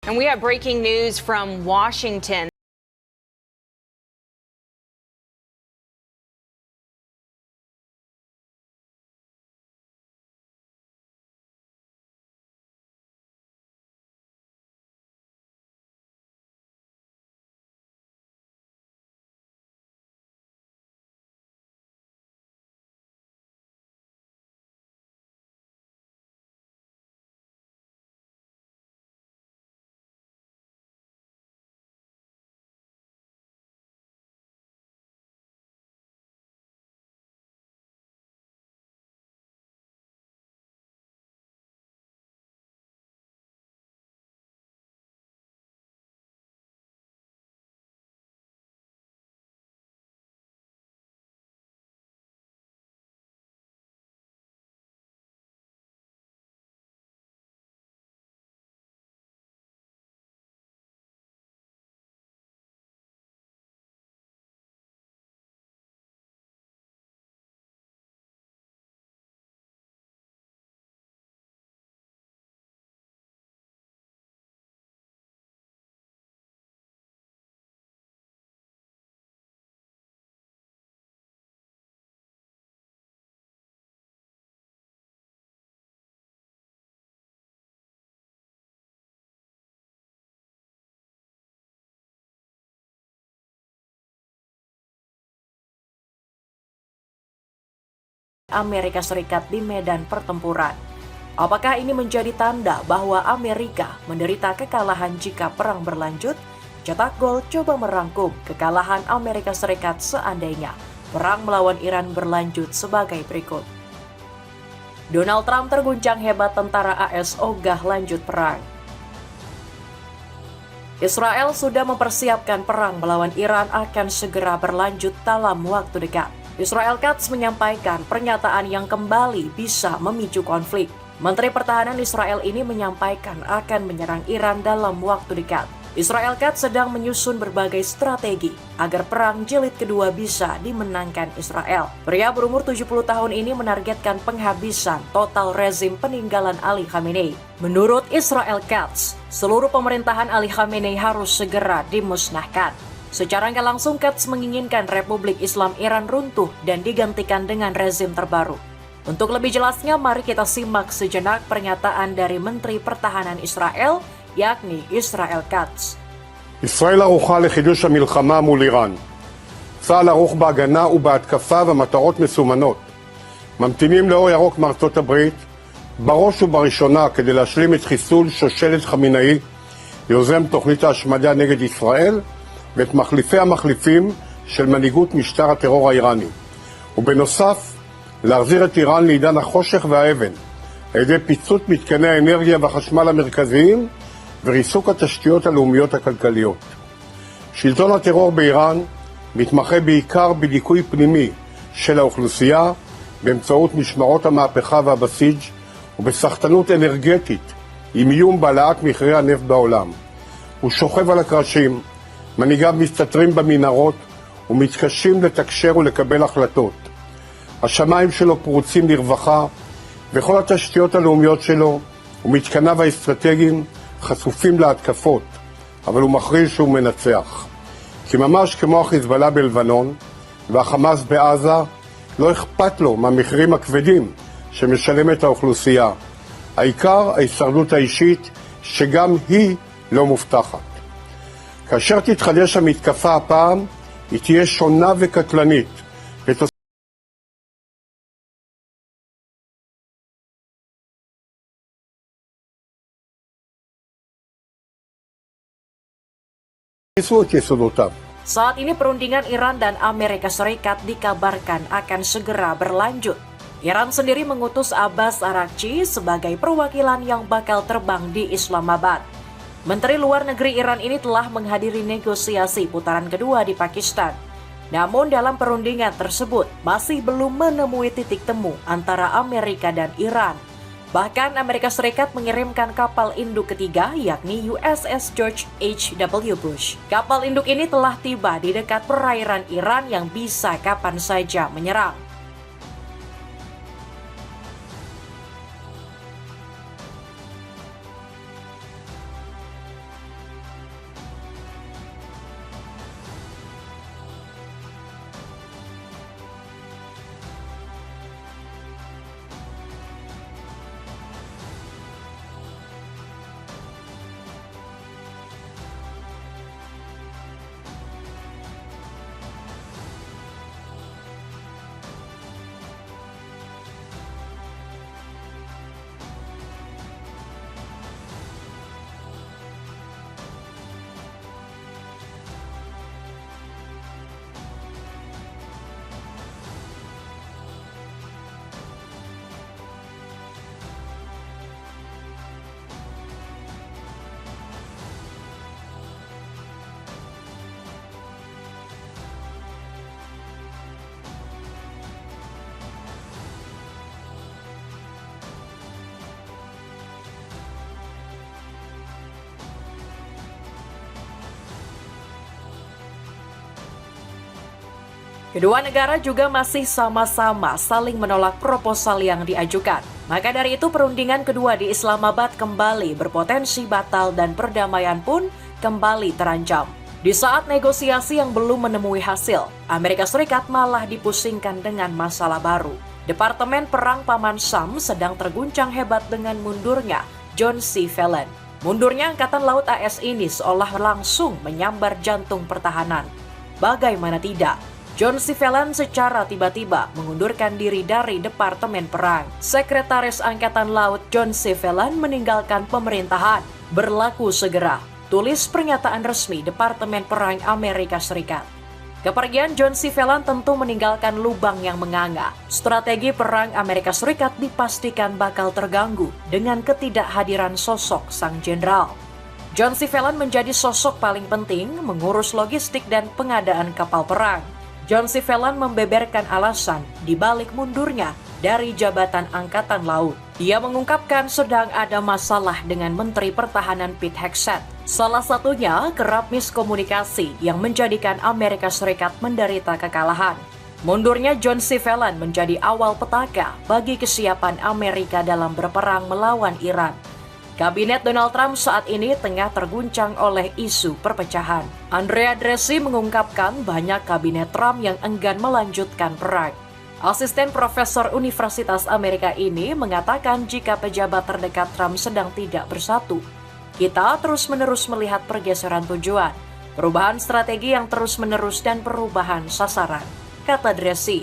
And we have breaking news from Washington. Amerika Serikat di medan pertempuran. Apakah ini menjadi tanda bahwa Amerika menderita kekalahan jika perang berlanjut? Cetak Gol coba merangkum kekalahan Amerika Serikat seandainya perang melawan Iran berlanjut sebagai berikut. Donald Trump terguncang hebat, tentara AS ogah lanjut perang. Israel sudah mempersiapkan perang melawan Iran akan segera berlanjut dalam waktu dekat. Israel Katz menyampaikan pernyataan yang kembali bisa memicu konflik. Menteri Pertahanan Israel ini menyampaikan akan menyerang Iran dalam waktu dekat. Israel Katz sedang menyusun berbagai strategi agar perang jilid kedua bisa dimenangkan Israel. Pria berumur 70 tahun ini menargetkan penghabisan total rezim peninggalan Ali Khamenei. Menurut Israel Katz, seluruh pemerintahan Ali Khamenei harus segera dimusnahkan. Secara nggak langsung, Katz menginginkan Republik Islam Iran runtuh dan digantikan dengan rezim terbaru. Untuk lebih jelasnya, mari kita simak sejenak pernyataan dari Menteri Pertahanan Israel, yakni Israel Katz. ישראל ערוכה לחידוש המלחמה מול איראן. צה"ל ערוך בהגנה ובהתקפה ומטרות מסומנות. ממתינים לאור ירוק מארצות הברית, בראש ובראשונה כדי להשלים את חיסול שושלת חמינאי, יוזם תוכנית ההשמדה נגד ישראל, ואת מחליפי המחליפים של מנהיגות משטר הטרור האיראני. ובנוסף, להחזיר את איראן לעידן החושך והאבן, על ידי פיצוץ מתקני האנרגיה והחשמל המרכזיים, וריסוק התשתיות הלאומיות הכלכליות. שלטון הטרור באיראן מתמחה בעיקר בדיכוי פנימי של האוכלוסייה, באמצעות משמרות המהפכה והבסיג' ובסחטנות אנרגטית, עם איום בהעלאת מחירי הנפט בעולם. הוא שוכב על הקרשים, מנהיגיו מסתתרים במנהרות ומתקשים לתקשר ולקבל החלטות. השמיים שלו פרוצים לרווחה, וכל התשתיות הלאומיות שלו ומתקניו האסטרטגיים חשופים להתקפות, אבל הוא מכריז שהוא מנצח. כי ממש כמו החיזבאללה בלבנון והחמאס בעזה, לא אכפת לו מהמחירים הכבדים שמשלמת האוכלוסייה. העיקר ההישרדות האישית, שגם היא לא מובטחת. כאשר תתחדש המתקפה הפעם, היא תהיה שונה וקטלנית. Saat ini perundingan Iran dan Amerika Serikat dikabarkan akan segera berlanjut. Iran sendiri mengutus Abbas Araghchi sebagai perwakilan yang bakal terbang di Islamabad. Menteri Luar Negeri Iran ini telah menghadiri negosiasi putaran kedua di Pakistan. Namun dalam perundingan tersebut masih belum menemui titik temu antara Amerika dan Iran. Bahkan Amerika Serikat mengirimkan kapal induk ketiga, yakni USS George H.W. Bush. Kapal induk ini telah tiba di dekat perairan Iran yang bisa kapan saja menyerang. Kedua negara juga masih sama-sama saling menolak proposal yang diajukan. Maka dari itu perundingan kedua di Islamabad kembali berpotensi batal dan perdamaian pun kembali terancam. Di saat negosiasi yang belum menemui hasil, Amerika Serikat malah dipusingkan dengan masalah baru. Departemen Perang Paman Sam sedang terguncang hebat dengan mundurnya John C. Phelan. Mundurnya Angkatan Laut AS ini seolah langsung menyambar jantung pertahanan. Bagaimana tidak? John C. Phelan secara tiba-tiba mengundurkan diri dari Departemen Perang. Sekretaris Angkatan Laut John C. Phelan meninggalkan pemerintahan. Berlaku segera. Tulis pernyataan resmi Departemen Perang Amerika Serikat. Kepergian John C. Phelan tentu meninggalkan lubang yang menganga. Strategi perang Amerika Serikat dipastikan bakal terganggu dengan ketidakhadiran sosok sang jenderal. John C. Phelan menjadi sosok paling penting mengurus logistik dan pengadaan kapal perang. John C. Phelan membeberkan alasan dibalik mundurnya dari jabatan Angkatan Laut. Dia mengungkapkan sedang ada masalah dengan Menteri Pertahanan Pete Hegseth. Salah satunya kerap miskomunikasi yang menjadikan Amerika Serikat menderita kekalahan. Mundurnya John C. Phelan menjadi awal petaka bagi kesiapan Amerika dalam berperang melawan Iran. Kabinet Donald Trump saat ini tengah terguncang oleh isu perpecahan. Andrea Dressi mengungkapkan banyak kabinet Trump yang enggan melanjutkan perang. Asisten Profesor Universitas Amerika ini mengatakan jika pejabat terdekat Trump sedang tidak bersatu, kita terus-menerus melihat pergeseran tujuan, perubahan strategi yang terus-menerus dan perubahan sasaran, kata Dressi.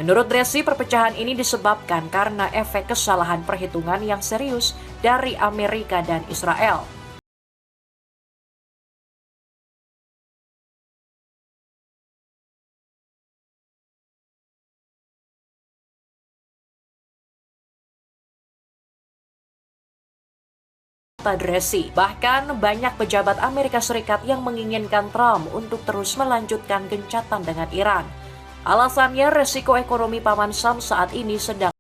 Menurut Dressi, perpecahan ini disebabkan karena efek kesalahan perhitungan yang serius dari Amerika dan Israel. Dressi. Bahkan banyak pejabat Amerika Serikat yang menginginkan Trump untuk terus melanjutkan gencatan dengan Iran. Alasannya resiko ekonomi Paman Sam saat ini sedang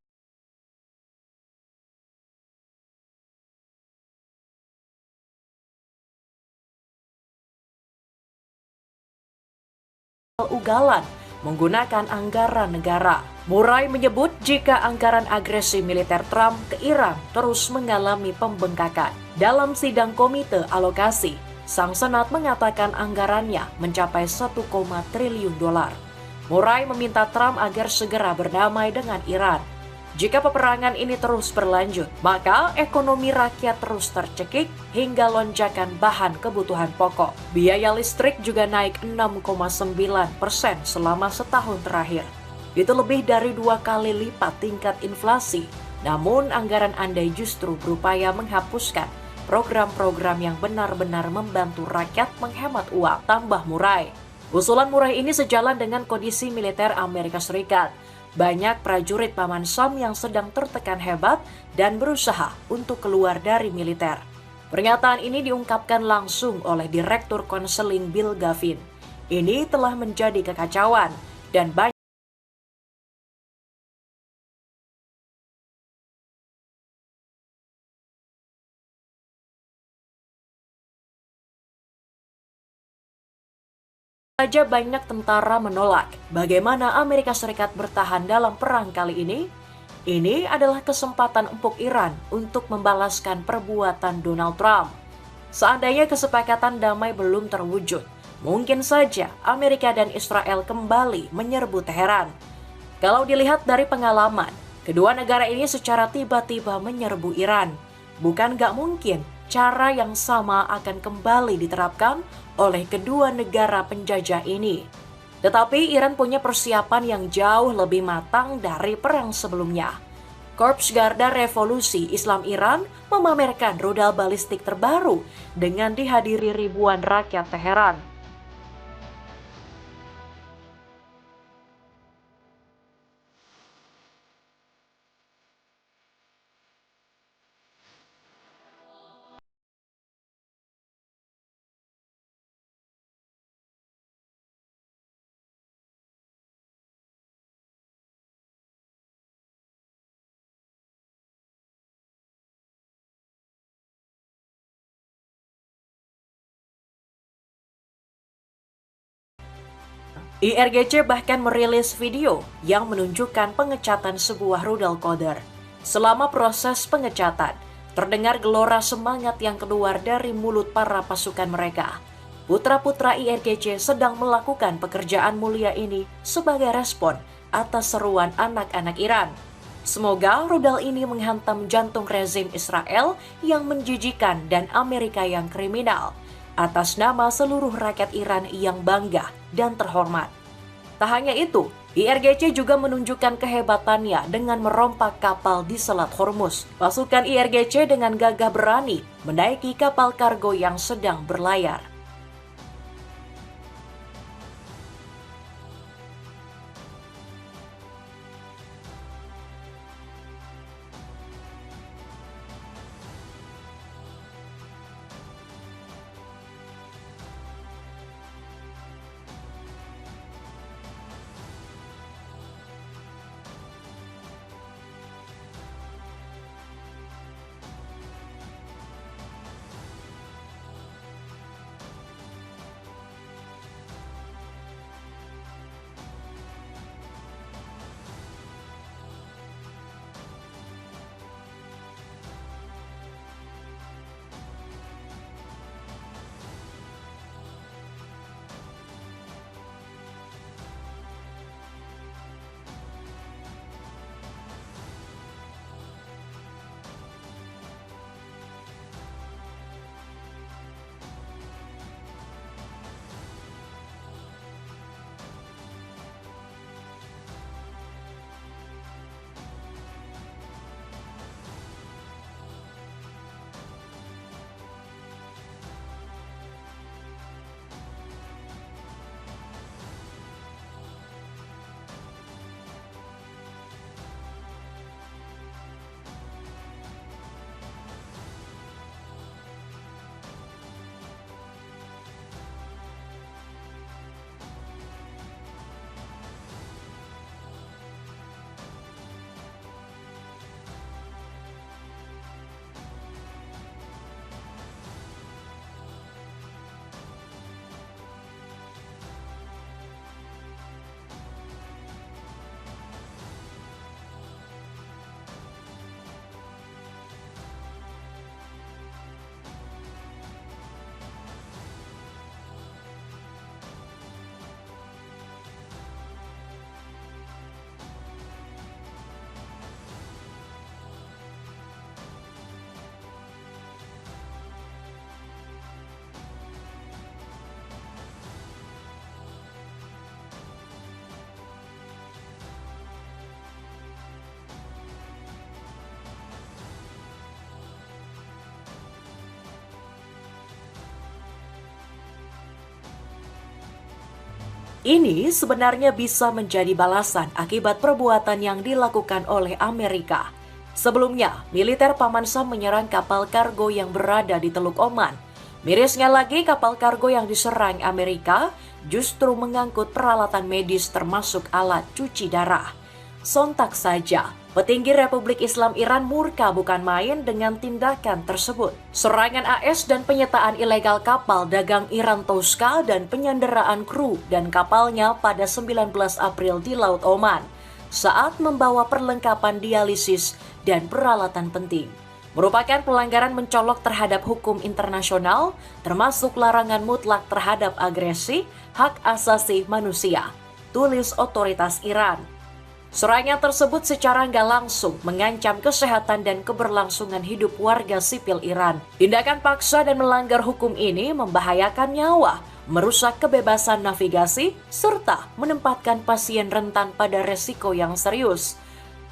ugalan menggunakan anggaran negara. Murray menyebut jika anggaran agresi militer Trump ke Iran terus mengalami pembengkakan. Dalam sidang komite alokasi, sang senat mengatakan anggarannya mencapai 1, triliun dolar. Murray meminta Trump agar segera berdamai dengan Iran. Jika peperangan ini terus berlanjut, maka ekonomi rakyat terus tercekik hingga lonjakan bahan kebutuhan pokok. Biaya listrik juga naik 6,9% selama setahun terakhir. Itu lebih dari 2 kali lipat tingkat inflasi. Namun anggaran Andai justru berupaya menghapuskan program-program yang benar-benar membantu rakyat menghemat uang, tambah Murray. Usulan Murray ini sejalan dengan kondisi militer Amerika Serikat. Banyak prajurit Paman Sam yang sedang tertekan hebat dan berusaha untuk keluar dari militer. Pernyataan ini diungkapkan langsung oleh Direktur Konseling Bill Gavin. Ini telah menjadi kekacauan dan banyak saja banyak tentara menolak bagaimana Amerika Serikat bertahan dalam perang kali ini. Ini adalah kesempatan empuk Iran untuk membalaskan perbuatan Donald Trump. Seandainya kesepakatan damai belum terwujud, mungkin saja Amerika dan Israel kembali menyerbu Teheran. Kalau dilihat dari pengalaman, kedua negara ini secara tiba-tiba menyerbu Iran. Bukan gak mungkin cara yang sama akan kembali diterapkan oleh kedua negara penjajah ini. Tetapi Iran punya persiapan yang jauh lebih matang dari perang sebelumnya. Korps Garda Revolusi Islam Iran memamerkan rudal balistik terbaru dengan dihadiri ribuan rakyat Teheran. IRGC bahkan merilis video yang menunjukkan pengecatan sebuah rudal koder. Selama proses pengecatan, terdengar gelora semangat yang keluar dari mulut para pasukan mereka. Putra-putra IRGC sedang melakukan pekerjaan mulia ini sebagai respon atas seruan anak-anak Iran. Semoga rudal ini menghantam jantung rezim Israel yang menjijikan dan Amerika yang kriminal, atas nama seluruh rakyat Iran yang bangga dan terhormat. Tak hanya itu, IRGC juga menunjukkan kehebatannya dengan merompak kapal di Selat Hormuz. Pasukan IRGC dengan gagah berani menaiki kapal kargo yang sedang berlayar. Ini sebenarnya bisa menjadi balasan akibat perbuatan yang dilakukan oleh Amerika. Sebelumnya, militer Paman Sam menyerang kapal kargo yang berada di Teluk Oman. Mirisnya lagi, kapal kargo yang diserang Amerika justru mengangkut peralatan medis termasuk alat cuci darah. Sontak saja, petinggi Republik Islam Iran murka bukan main dengan tindakan tersebut. Serangan AS dan penyitaan ilegal kapal dagang Iran Tosca dan penyanderaan kru dan kapalnya pada 19 April di Laut Oman saat membawa perlengkapan dialisis dan peralatan penting merupakan pelanggaran mencolok terhadap hukum internasional, termasuk larangan mutlak terhadap agresi, hak asasi manusia, tulis otoritas Iran. Serangan tersebut secara nggak langsung mengancam kesehatan dan keberlangsungan hidup warga sipil Iran. Tindakan paksa dan melanggar hukum ini membahayakan nyawa, merusak kebebasan navigasi, serta menempatkan pasien rentan pada resiko yang serius.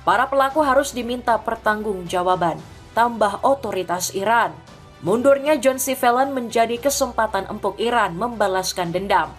Para pelaku harus diminta pertanggungjawaban, tambah otoritas Iran. Mundurnya John C. Fallon menjadi kesempatan empuk Iran membalaskan dendam.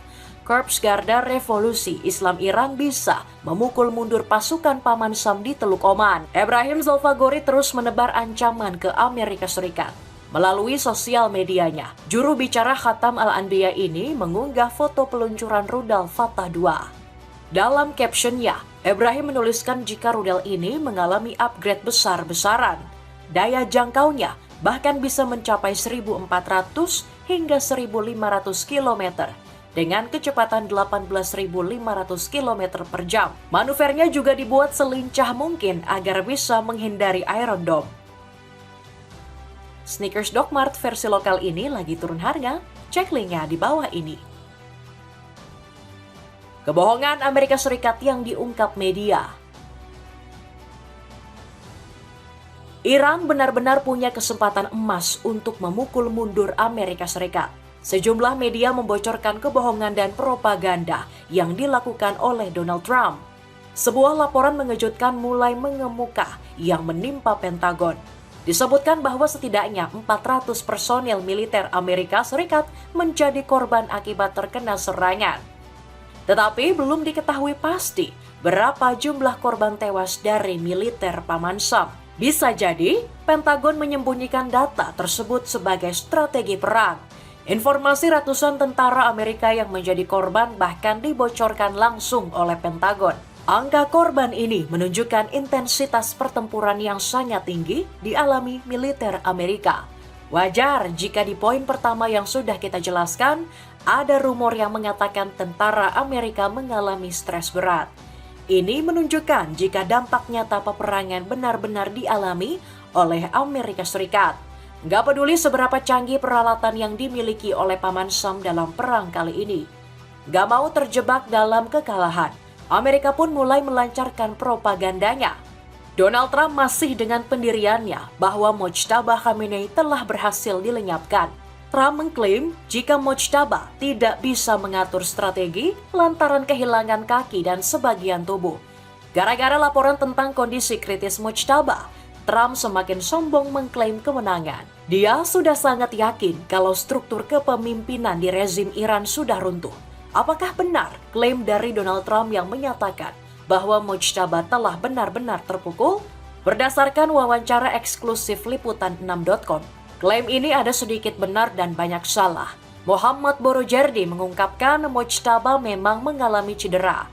Korps Garda Revolusi Islam Iran bisa memukul mundur pasukan Paman Sam di Teluk Oman. Ebrahim Zolfagori terus menebar ancaman ke Amerika Serikat. Melalui sosial medianya, juru bicara Khatam Al-Anbiya ini mengunggah foto peluncuran rudal Fatah 2. Dalam captionnya, Ebrahim menuliskan jika rudal ini mengalami upgrade besar-besaran. Daya jangkaunya bahkan bisa mencapai 1.400 hingga 1.500 km. dengan kecepatan 18.500 km per jam. Manuvernya juga dibuat selincah mungkin agar bisa menghindari Iron Dome. Sneakers Doc Mart versi lokal ini lagi turun harga, cek linknya di bawah ini. Kebohongan Amerika Serikat yang diungkap media. Iran benar-benar punya kesempatan emas untuk memukul mundur Amerika Serikat. Sejumlah media membocorkan kebohongan dan propaganda yang dilakukan oleh Donald Trump. Sebuah laporan mengejutkan mulai mengemuka yang menimpa Pentagon. Disebutkan bahwa setidaknya 400 personil militer Amerika Serikat menjadi korban akibat terkena serangan. Tetapi belum diketahui pasti berapa jumlah korban tewas dari militer Paman Sam. Bisa jadi, Pentagon menyembunyikan data tersebut sebagai strategi perang. Informasi ratusan tentara Amerika yang menjadi korban bahkan dibocorkan langsung oleh Pentagon. Angka korban ini menunjukkan intensitas pertempuran yang sangat tinggi dialami militer Amerika. Wajar jika di poin pertama yang sudah kita jelaskan, ada rumor yang mengatakan tentara Amerika mengalami stres berat. Ini menunjukkan jika dampak nyata peperangan benar-benar dialami oleh Amerika Serikat. Nggak peduli seberapa canggih peralatan yang dimiliki oleh Paman Sam dalam perang kali ini. Nggak mau terjebak dalam kekalahan, Amerika pun mulai melancarkan propagandanya. Donald Trump masih dengan pendiriannya bahwa Mojtaba Khamenei telah berhasil dilenyapkan. Trump mengklaim jika Mojtaba tidak bisa mengatur strategi lantaran kehilangan kaki dan sebagian tubuh. Gara-gara laporan tentang kondisi kritis Mojtaba, Trump semakin sombong mengklaim kemenangan. Dia sudah sangat yakin kalau struktur kepemimpinan di rezim Iran sudah runtuh. Apakah benar klaim dari Donald Trump yang menyatakan bahwa Mojtaba telah benar-benar terpukul? Berdasarkan wawancara eksklusif liputan6.com, klaim ini ada sedikit benar dan banyak salah. Mohammad Borojerdi mengungkapkan Mojtaba memang mengalami cedera.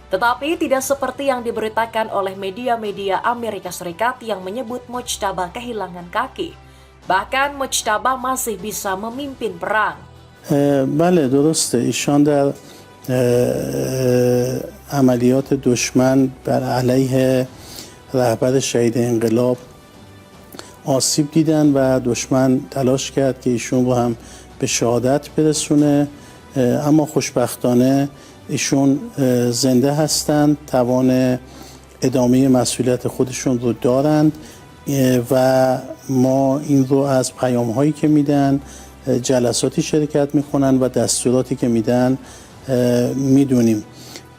Tetapi tidak seperti yang diberitakan oleh media-media Amerika Serikat yang menyebut Mojtaba kehilangan kaki. Bahkan Mojtaba masih bisa memimpin perang. بله درسته ایشان در عملیات دشمن بر علیه رهبر شهید انقلاب آسیب دیدن و دشمن تلاش کرد که ایشون رو هم به شهادت برسونه، اما خوشبختانه ایشون زنده هستند، توان ادامه مسئولیت خودشون رو دارند و ما این رو از پیام هایی که میدن، جلساتی شرکت میکنن و دستوراتی که میدن میدونیم.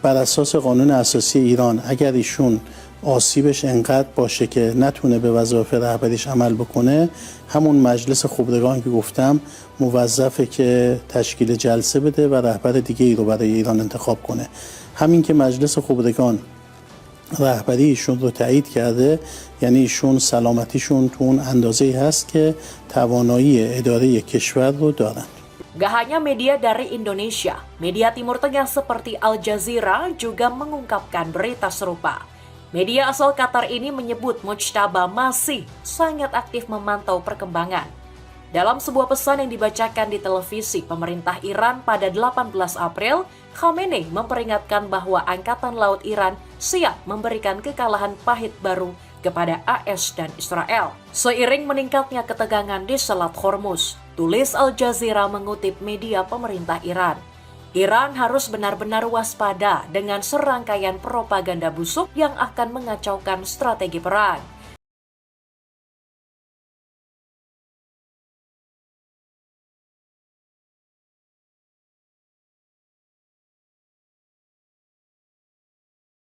بر اساس قانون اساسی ایران اگر ایشون آسیبش انقدر باشه که نتونه به وظایف رهبریش عمل بکنه، همون مجلس خبرگان که گفتم موظفه که تشکیل جلسه بده و رهبر دیگه ای رو برای ایران انتخاب کنه. همین که مجلس خبرگان رهبری ایشون رو تایید کرده، یعنی ایشون سلامتیشون تو اون اندازه‌ای هست که توانایی اداره کشور رو دارن. Gak hanya media dari Indonesia, media Timur Tengah seperti Al Jazeera juga mengungkapkan berita serupa. Media asal Qatar ini menyebut Mojtaba masih sangat aktif memantau perkembangan. Dalam sebuah pesan yang dibacakan di televisi pemerintah Iran pada 18 April, Khamenei memperingatkan bahwa Angkatan Laut Iran siap memberikan kekalahan pahit baru kepada AS dan Israel. Seiring meningkatnya ketegangan di Selat Hormuz, tulis Al Jazeera mengutip media pemerintah Iran. Iran harus benar-benar waspada dengan serangkaian propaganda busuk yang akan mengacaukan strategi perang.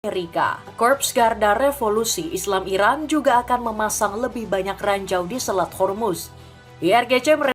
Amerika. Korps Garda Revolusi Islam Iran juga akan memasang lebih banyak ranjau di Selat Hormuz. IRGC